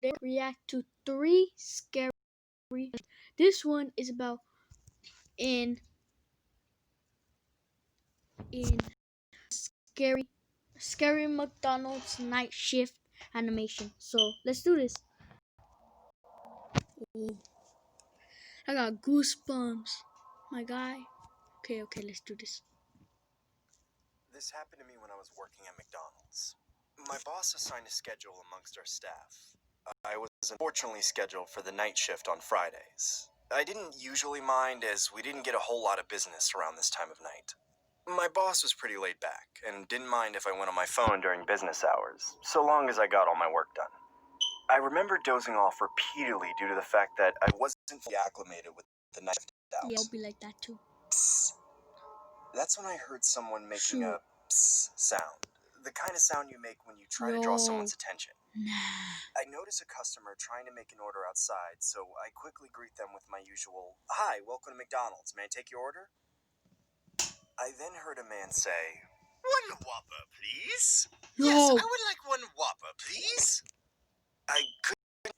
they react to 3 scary. This one is about in scary McDonald's night shift animation. So let's do this. Ooh, I got goosebumps, my guy. Okay, let's do this. This happened to me when I was working at McDonald's. My boss assigned a schedule amongst our staff. I was unfortunately scheduled for the night shift on Fridays. I didn't usually mind as we didn't get a whole lot of business around this time of night. My boss was pretty laid back and didn't mind if I went on my phone during business hours, so long as I got all my work done. I remember dozing off repeatedly due to the fact that I wasn't fully acclimated with the night shift out. Yeah, I'll be like that too. Psst. That's when I heard someone making a psst sound. The kind of sound you make when you try to draw someone's attention. I notice a customer trying to make an order outside, so I quickly greet them with my usual, "Hi, welcome to McDonald's. May I take your order?" I then heard a man say, "One Whopper, please." "Yes, I would like one Whopper, please." I could.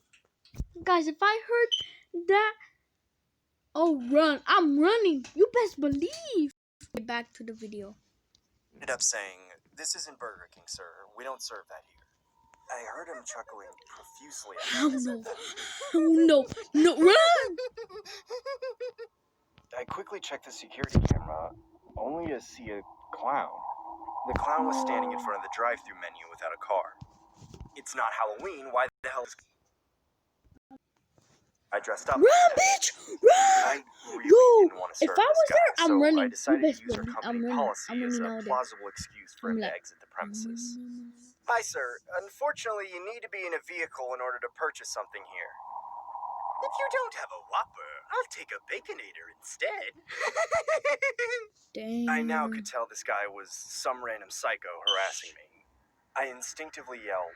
Guys, if I heard that, oh run! I'm running. You best believe. Get back to the video. Ended up saying, "This isn't Burger King, sir. We don't serve that here." I heard him chuckling profusely at Oh me. no! Oh no! Run! I quickly checked the security camera, only to see a clown. The clown was standing in front of the drive-thru menu without a car. It's not Halloween. Why the hell is... I dressed up. Run, bitch! Run! I really didn't want to serve if I was this guy, there, I'm so running. I decided You to use our best company believe policy I'm as running a out there. plausible excuse for him to like, exit the premises. "Hi, sir. Unfortunately, you need to be in a vehicle in order to purchase something here." "If you don't have a Whopper, I'll take a Baconator instead." Damn. I now could tell this guy was some random psycho harassing me. I instinctively yelled,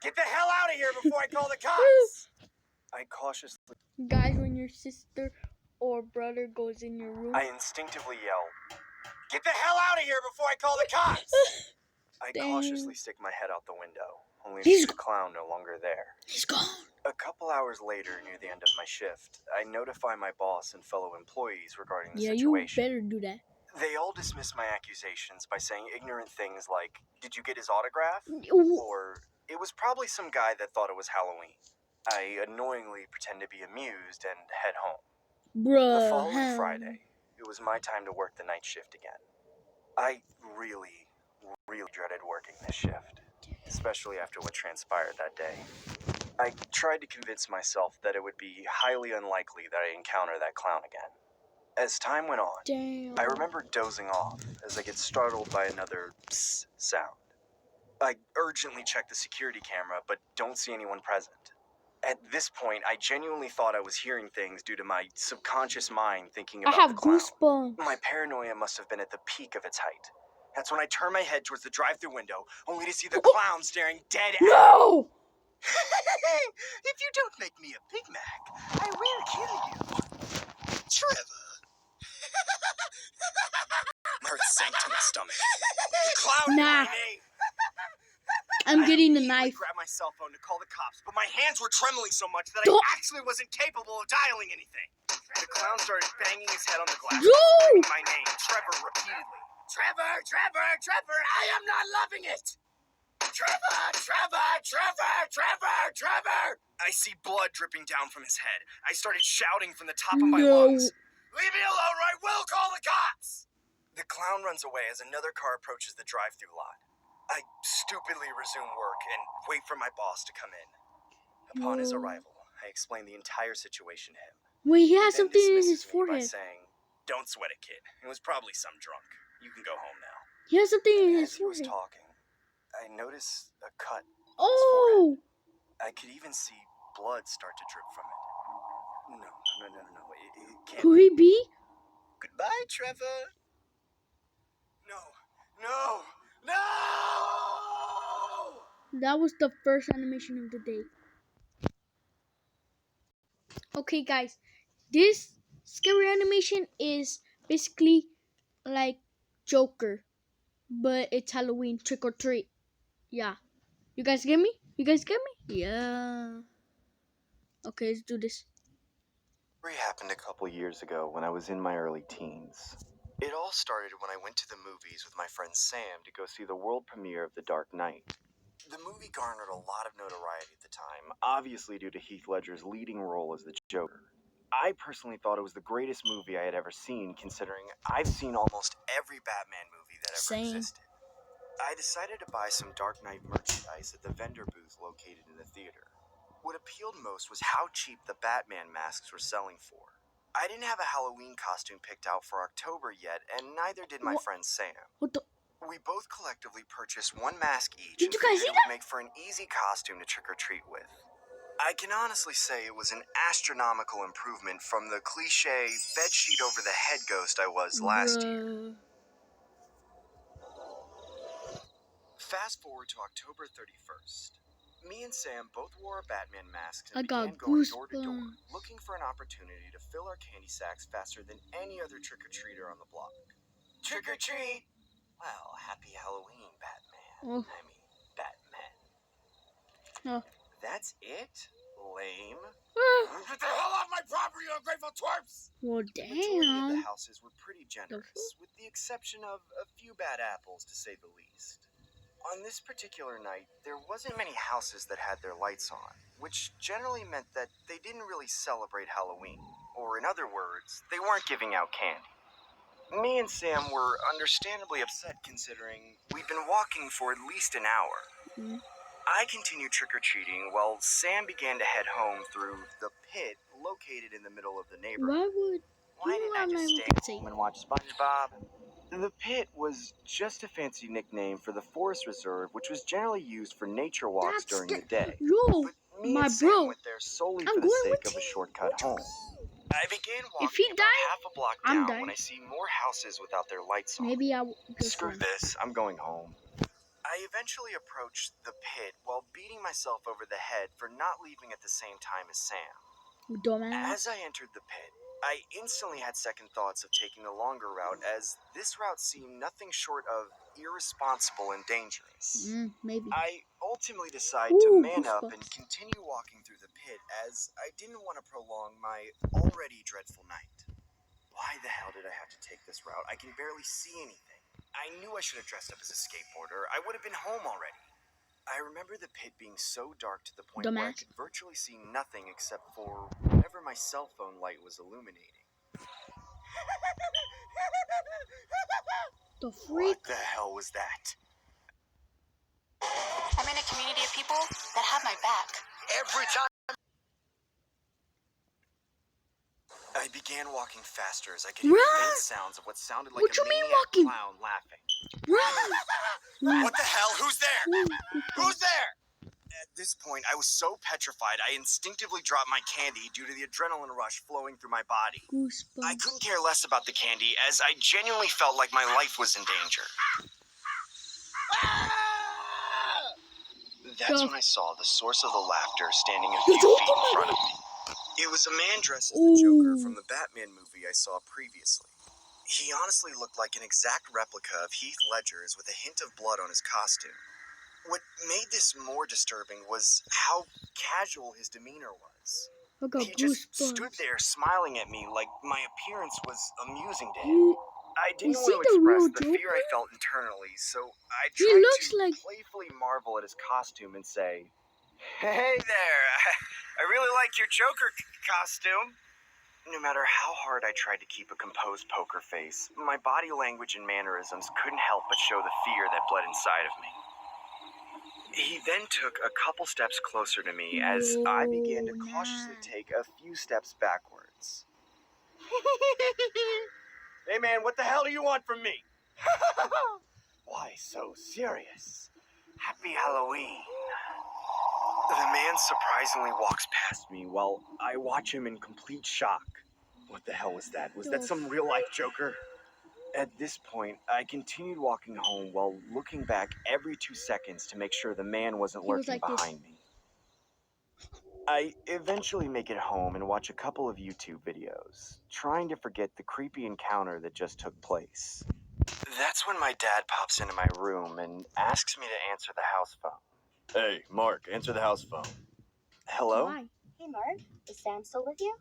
"Get the hell out of here before I call the cops!" I cautiously... Guys, when your sister or brother goes in your room, I instinctively yelled, "Get the hell out of here before I call the cops!" I cautiously stick my head out the window, only to see the clown no longer there. He's gone. A couple hours later, near the end of my shift, I notify my boss and fellow employees regarding the situation. You better do that. They all dismiss my accusations by saying ignorant things like, "Did you get his autograph?" Ooh. Or, "It was probably some guy that thought it was Halloween." I annoyingly pretend to be amused and head home. Bruh. The following Friday, it was my time to work the night shift again. I really dreaded working this shift, especially after what transpired that day. I tried to convince myself that it would be highly unlikely that I'd encounter that clown again. As time went on, Damn. I remember dozing off as I get startled by another psst sound. I urgently check the security camera, but don't see anyone present. At this point, I genuinely thought I was hearing things due to my subconscious mind thinking about the clown. Goosebumps. My paranoia must have been at the peak of its height. That's when I turned my head towards the drive-thru window, only to see the clown staring dead at me. No! "If you don't make me a Big Mac, I will kill you. Trevor." My heart sank to my stomach. The clown knew my name. I'm getting the I knife. grabbed my cell phone to call the cops, but my hands were trembling so much that I actually wasn't capable of dialing anything. The clown started banging his head on the glass, screaming my name, Trevor, repeatedly. "Trevor, Trevor, Trevor, I am not loving it! Trevor, Trevor, Trevor, Trevor, Trevor!" I see blood dripping down from his head. I started shouting from the top of my lungs, "Leave me alone or I will call the cops!" The clown runs away as another car approaches the drive-thru lot. I stupidly resume work and wait for my boss to come in. Upon his arrival, I explain the entire situation to him. Wait, he has Then something in his dismisses me by forehead. saying, "Don't sweat it, kid. It was probably some drunk. You can go home now." He has something in his As he was forehead. talking, I noticed a cut. Oh! I could even see blood start to drip from it. No. It can't Could he be? Goodbye, Trevor. No! That was the first animation of the day. Okay, guys. This scary animation is basically like Joker, but it's Halloween, trick or treat. Yeah. You guys get me? You guys get me? Yeah. Okay, let's do this. It happened a couple years ago when I was in my early teens. It all started when I went to the movies with my friend Sam to go see the world premiere of The Dark Knight. The movie garnered a lot of notoriety at the time, obviously due to Heath Ledger's leading role as the Joker. I personally thought it was the greatest movie I had ever seen, considering I've seen almost every Batman movie that ever Same. existed. I decided to buy some Dark Knight merchandise at the vendor booth located in the theater. What appealed most was how cheap the Batman masks were selling for. I didn't have a Halloween costume picked out for October yet, and neither did my friend Sam. What the? We both collectively purchased one mask each Did and you guys figured see it would make for an easy costume to trick-or-treat with. I can honestly say it was an astronomical improvement from the cliche bedsheet over the head ghost I was last year. Bruh. Fast forward to October 31st. Me and Sam both wore our Batman masks I and got began going door to door, goosebumps. looking for an opportunity to fill our candy sacks faster than any other trick-or-treater on the block. Trick-or-treat! Well, happy Halloween, Batman. Oh. I mean, Batman. Oh. That's it? Lame. Ah. Get the hell off my property, you ungrateful twerps! Well, The majority of the damn. houses were pretty generous, with the exception of a few bad apples, to say the least. On this particular night, there wasn't many houses that had their lights on, which generally meant that they didn't really celebrate Halloween. Or in other words, they weren't giving out candy. Me and Sam were understandably upset considering we'd been walking for at least an hour. Mm. I continued trick-or-treating while Sam began to head home through the pit located in the middle of the neighborhood. Why didn't I just stay home and watch SpongeBob? The pit was just a fancy nickname for the forest reserve, which was generally used for nature walks during the day. Yo, But me my and Sam bro. went there solely I'm for the going sake with of a you. shortcut What you home. mean? I began If he walking about died, half a block I'm down dying. when I see more houses without their lights on. Maybe I will just Screw run. this, I'm going home. I eventually approached the pit while beating myself over the head for not leaving at the same time as Sam. Dumbass. As I entered the pit, I instantly had second thoughts of taking the longer route, as this route seemed nothing short of irresponsible and dangerous. Maybe. I ultimately decided to man up and continue walking through the pit, as I didn't want to prolong my already dreadful night. Why the hell did I have to take this route? I can barely see anything. I knew I should have dressed up as a skateboarder. I would have been home already. I remember the pit being so dark to the point where I could virtually see nothing except for whatever my cell phone light was illuminating. The freak? What the hell was that? I'm in a community of people that have my back. Every time I began walking faster as I could hear faint sounds of what sounded like a maniac clown laughing. What the hell? Who's there? Who's there? At this point, I was so petrified, I instinctively dropped my candy due to the adrenaline rush flowing through my body. Goosebumps. I couldn't care less about the candy, as I genuinely felt like my life was in danger. That's when I saw the source of the laughter standing a few feet in front of me. It was a man dressed as the Joker from the Batman movie I saw previously. He honestly looked like an exact replica of Heath Ledger's with a hint of blood on his costume. What made this more disturbing was how casual his demeanor was. He just stood there smiling at me like my appearance was amusing to him. I didn't want to express the fear I felt internally, so I tried to playfully marvel at his costume and say, "Hey there, I really like your Joker costume." No matter how hard I tried to keep a composed poker face, my body language and mannerisms couldn't help but show the fear that bled inside of me. He then took a couple steps closer to me as I began to cautiously take a few steps backwards. Hey man, what the hell do you want from me? Why so serious? Happy Halloween. The man surprisingly walks past me while I watch him in complete shock. What the hell was that? Was that some real-life Joker? At this point, I continued walking home while looking back every 2 seconds to make sure the man wasn't lurking behind me. I eventually make it home and watch a couple of YouTube videos, trying to forget the creepy encounter that just took place. That's when my dad pops into my room and asks me to answer the house phone. Hey, Mark, answer the house phone. Hello? Why? Hey, Mark, is Sam still with you?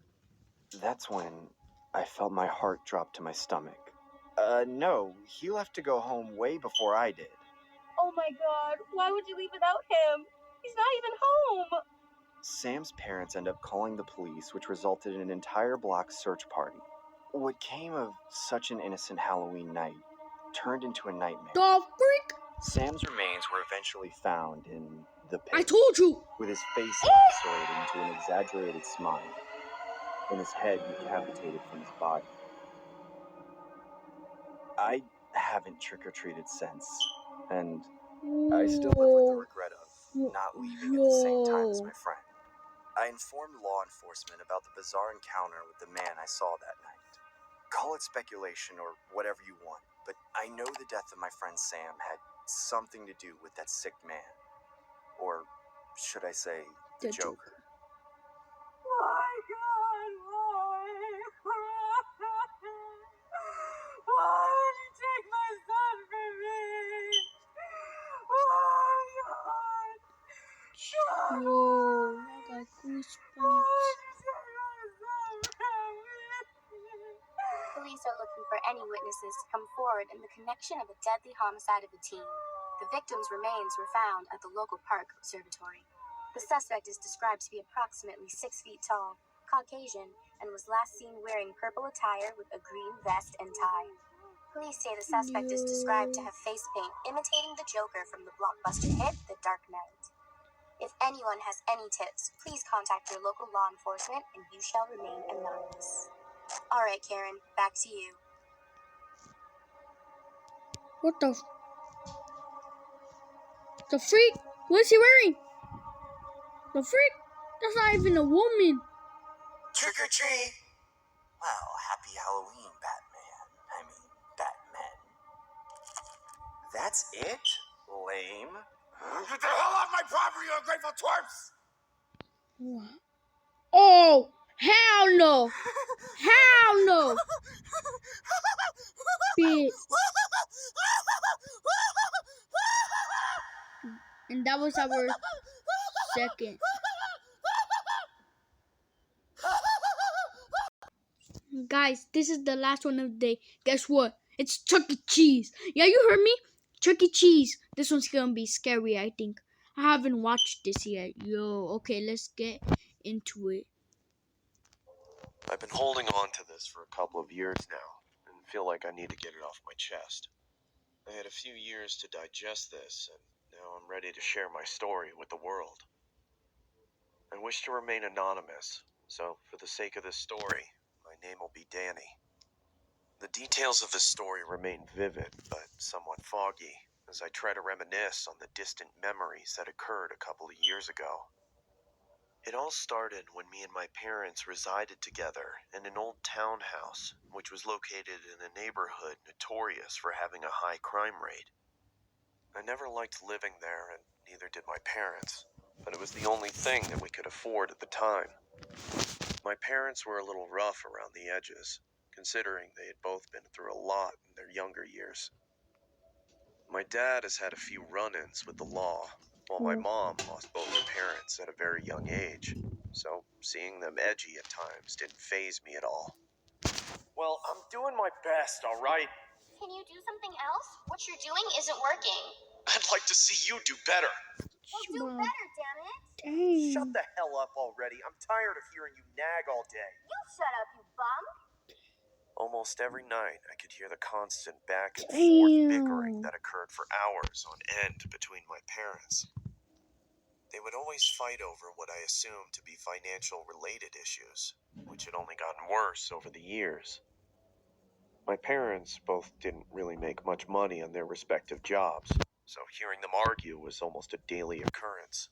That's when I felt my heart drop to my stomach. No, he left to go home way before I did. Oh my god, why would you leave without him? He's not even home! Sam's parents end up calling the police, which resulted in an entire block search party. What came of such an innocent Halloween night turned into a nightmare. The freak! Sam's remains were eventually found in the pit. I told you! With his face lacerated into an exaggerated smile, and his head decapitated from his body. I haven't trick-or-treated since, and I still live with the regret of not leaving at the same time as my friend. I informed law enforcement about the bizarre encounter with the man I saw that night. Call it speculation or whatever you want, but I know the death of my friend Sam had something to do with that sick man. Or should I say, the Joker. My god, why? Why would you take my son from me? Oh god! Yo, I got goosebumps. Police are looking for any witnesses to come forward in the connection of the deadly homicide of a teen. The victim's remains were found at the local park observatory. The suspect is described to be approximately 6 feet tall, Caucasian, and was last seen wearing purple attire with a green vest and tie. Police say the suspect is described to have face paint imitating the Joker from the blockbuster hit The Dark Knight. If anyone has any tips, please contact your local law enforcement and you shall remain anonymous. All right, Karen, back to you. What the freak? What is he wearing? The freak? That's not even a woman. Trick or treat! Well, happy Halloween, Batman. I mean, Batman. That's it? Lame. Get the hell off my property, you ungrateful twerps! What? Oh, hell no. Hell no. Bitch. And that was our second. Guys, this is the last one of the day. Guess what? It's Chuck E. Cheese. Yeah, you heard me? Chuck E. Cheese. This one's gonna be scary, I think. I haven't watched this yet. Yo, okay, let's get into it. I've been holding on to this for a couple of years now, and feel like I need to get it off my chest. I had a few years to digest this, and now I'm ready to share my story with the world. I wish to remain anonymous, so for the sake of this story, my name will be Danny. The details of this story remain vivid, but somewhat foggy, as I try to reminisce on the distant memories that occurred a couple of years ago. It all started when me and my parents resided together in an old townhouse, which was located in a neighborhood notorious for having a high crime rate. I never liked living there, and neither did my parents, but it was the only thing that we could afford at the time. My parents were a little rough around the edges, considering they had both been through a lot in their younger years. My dad has had a few run-ins with the law, while my mom lost both her parents at a very young age, so seeing them edgy at times didn't faze me at all. Well, I'm doing my best, all right? Can you do something else? What you're doing isn't working. I'd like to see you do better. Well, do Well, better, damn it. Shut damn. the hell up already. I'm tired of hearing you nag all day. You shut up, you bum. Almost every night, I could hear the constant back and forth bickering Damn. that occurred for hours on end between my parents. They would always fight over what I assumed to be financial related issues, which had only gotten worse over the years. My parents both didn't really make much money on their respective jobs, so hearing them argue was almost a daily occurrence.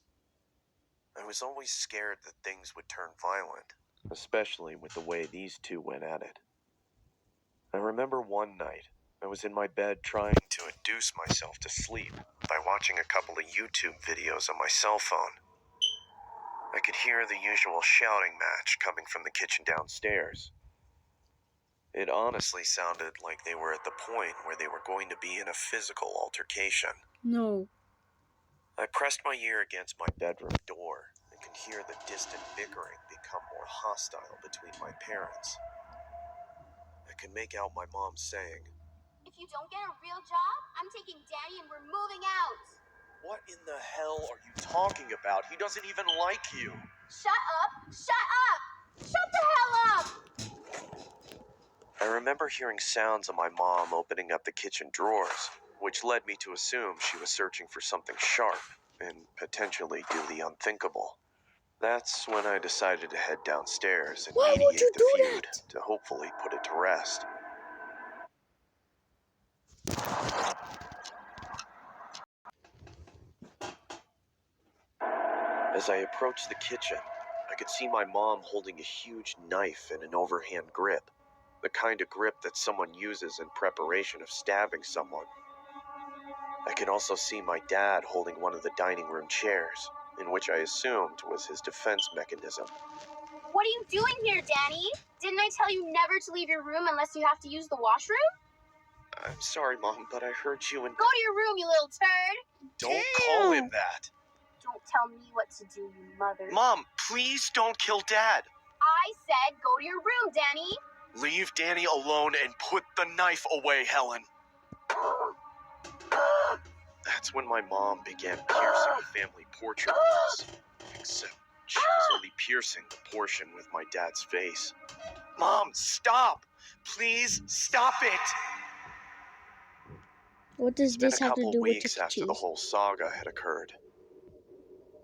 I was always scared that things would turn violent, especially with the way these two went at it. I remember one night, I was in my bed trying to induce myself to sleep by watching a couple of YouTube videos on my cell phone. I could hear the usual shouting match coming from the kitchen downstairs. It honestly sounded like they were at the point where they were going to be in a physical altercation. No. I pressed my ear against my bedroom door and could hear the distant bickering become more hostile between my parents. I could make out my mom saying, If you don't get a real job, I'm taking Daddy and we're moving out. "What in the hell are you talking about? He doesn't even like you." Shut up! Shut up! Shut the hell up! I remember hearing sounds of my mom opening up the kitchen drawers, which led me to assume she was searching for something sharp and potentially do the unthinkable. That's when I decided to head downstairs and Why would you mediate the do feud that? to hopefully put it to rest. As I approached the kitchen, I could see my mom holding a huge knife in an overhand grip, the kind of grip that someone uses in preparation of stabbing someone. I could also see my dad holding one of the dining room chairs, in which I assumed was his defense mechanism. What are you doing here, Danny? Didn't I tell you never to leave your room unless you have to use the washroom? "I'm sorry, Mom, but I heard you and..." Go to your room, you little turd! "Don't call him that!" Don't tell me what to do, you mother. "Mom, please don't kill Dad!" I said go to your room, Danny! "Leave Danny alone and put the knife away, Helen." That's when my mom began piercing the family portrait walls. Except she was only piercing the portion with my dad's face. "Mom, stop! Please stop it!" What does It's been a this have to couple do with Chuck weeks E. after the Cheese? whole saga had occurred.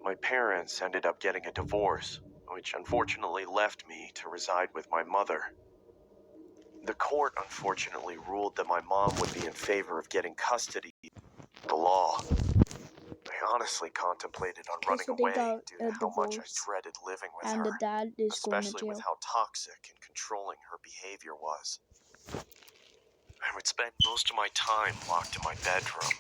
My parents ended up getting a divorce, which unfortunately left me to reside with my mother. The court unfortunately ruled that my mom would be in favor of getting custody of the law. I honestly contemplated on Okay, running so they away got due a to how much I divorce, dreaded living with and her, the dad is going to especially with jail. how toxic and controlling her behavior was. I would spend most of my time locked in my bedroom,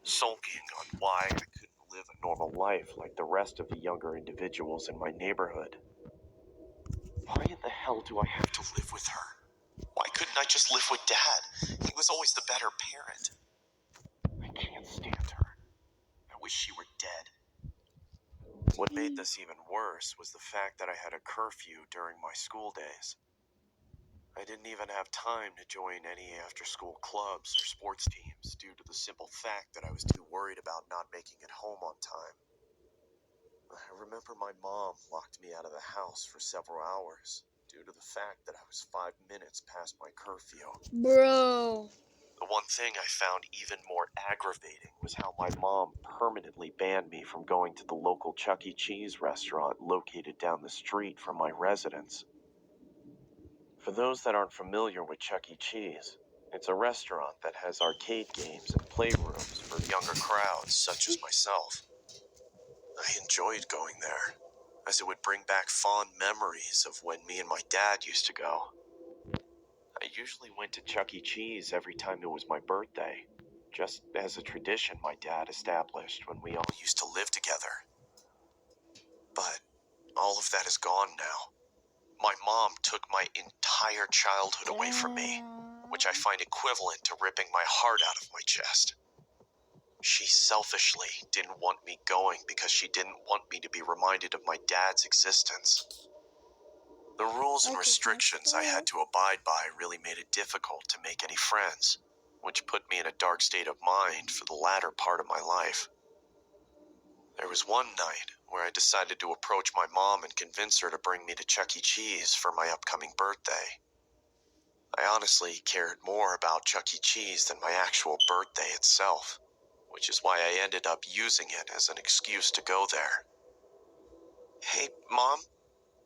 sulking on why I couldn't live a normal life like the rest of the younger individuals in my neighborhood. Why in the hell do I have to live with her? Why couldn't I just live with Dad? He was always the better parent. I can't stand her. I wish she were dead. What made this even worse was the fact that I had a curfew during my school days. I didn't even have time to join any after-school clubs or sports teams due to the simple fact that I was too worried about not making it home on time. I remember my mom locked me out of the house for several hours due to the fact that I was 5 minutes past my curfew. Bro. The one thing I found even more aggravating was how my mom permanently banned me from going to the local Chuck E. Cheese restaurant located down the street from my residence. For those that aren't familiar with Chuck E. Cheese, it's a restaurant that has arcade games and playrooms for younger crowds such as myself. I enjoyed going there, as it would bring back fond memories of when me and my dad used to go. I usually went to Chuck E. Cheese every time it was my birthday, just as a tradition my dad established when we all used to live together. But all of that is gone now. My mom took my entire childhood away from me, which I find equivalent to ripping my heart out of my chest. She selfishly didn't want me going because she didn't want me to be reminded of my dad's existence. The rules and That is restrictions messed I had up. to abide by really made it difficult to make any friends, which put me in a dark state of mind for the latter part of my life. There was one night where I decided to approach my mom and convince her to bring me to Chuck E. Cheese for my upcoming birthday. I honestly cared more about Chuck E. Cheese than my actual birthday itself, which is why I ended up using it as an excuse to go there. "Hey, Mom,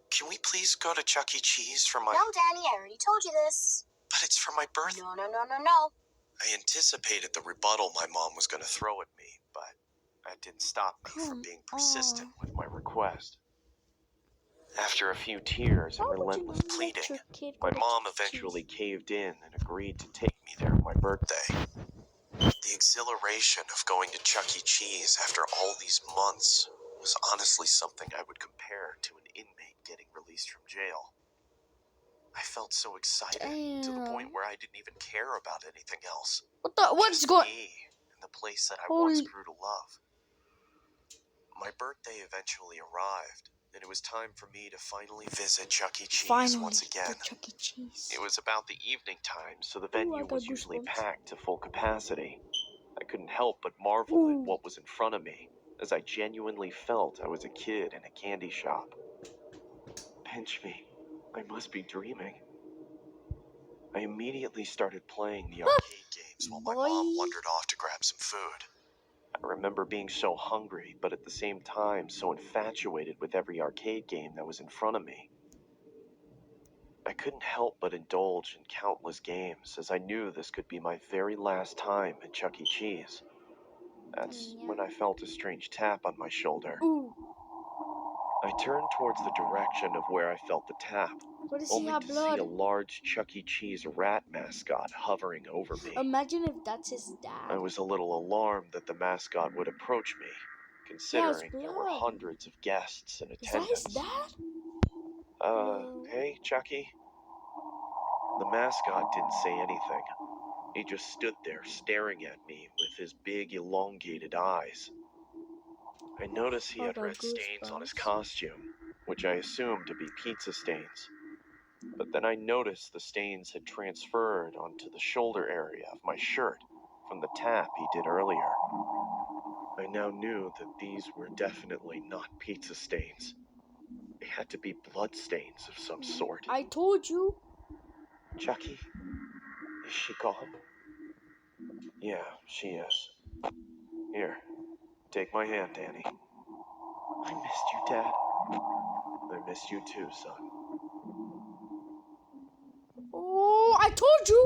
can we please go to Chuck E. Cheese for my..." No, Danny, I already told you this. "But it's for my birthday." No. I anticipated the rebuttal my mom was going to throw at me, but that didn't stop me from Come being persistent on. with my request. After a few tears and Why would you relentless let pleading, your kid my go to mom Chuck E. eventually Cheese? caved in and agreed to take me there on my birthday. The exhilaration of going to Chuck E. Cheese after all these months was honestly something I would compare to an inmate getting released from jail. I felt so excited to the point Damn. where I didn't even care about anything else. What's Just going? me and the place that I once Holy. grew to love. My birthday eventually arrived, and it was time for me to finally visit Chuck E. Cheese Finally, once again. the Chuck E. Cheese. It was about the evening time, so the Ooh, I venue got was usually goosebumps. packed to full capacity. I couldn't help but marvel Ooh. at what was in front of me, as I genuinely felt I was a kid in a candy shop. Pinch me. I must be dreaming. I immediately started playing the arcade games while my mom Boy. wandered off to grab some food. I remember being so hungry, but at the same time so infatuated with every arcade game that was in front of me. I couldn't help but indulge in countless games, as I knew this could be my very last time at Chuck E. Cheese. That's when I felt a strange tap on my shoulder. Ooh. I turned towards the direction of where I felt the tap, What does he only have to see a blood? large Chuck E. Cheese rat mascot hovering over me. Imagine if that's his I dad. was a little alarmed that the mascot would approach me, He has considering there were blood. hundreds of guests in Is that his attendance. dad? No. Hey, Chucky? The mascot didn't say anything. He just stood there staring at me with his big, elongated eyes. I noticed he I had got red stains on his goosebumps. costume, which I assumed to be pizza stains. But then I noticed the stains had transferred onto the shoulder area of my shirt from the tap he did earlier. I now knew that these were definitely not pizza stains. They had to be blood stains of some sort. I told you. Chucky, is she gone? Yeah, she is. Here, take my hand, Danny. I missed you, Dad. I missed you too, son. Oh, I told you.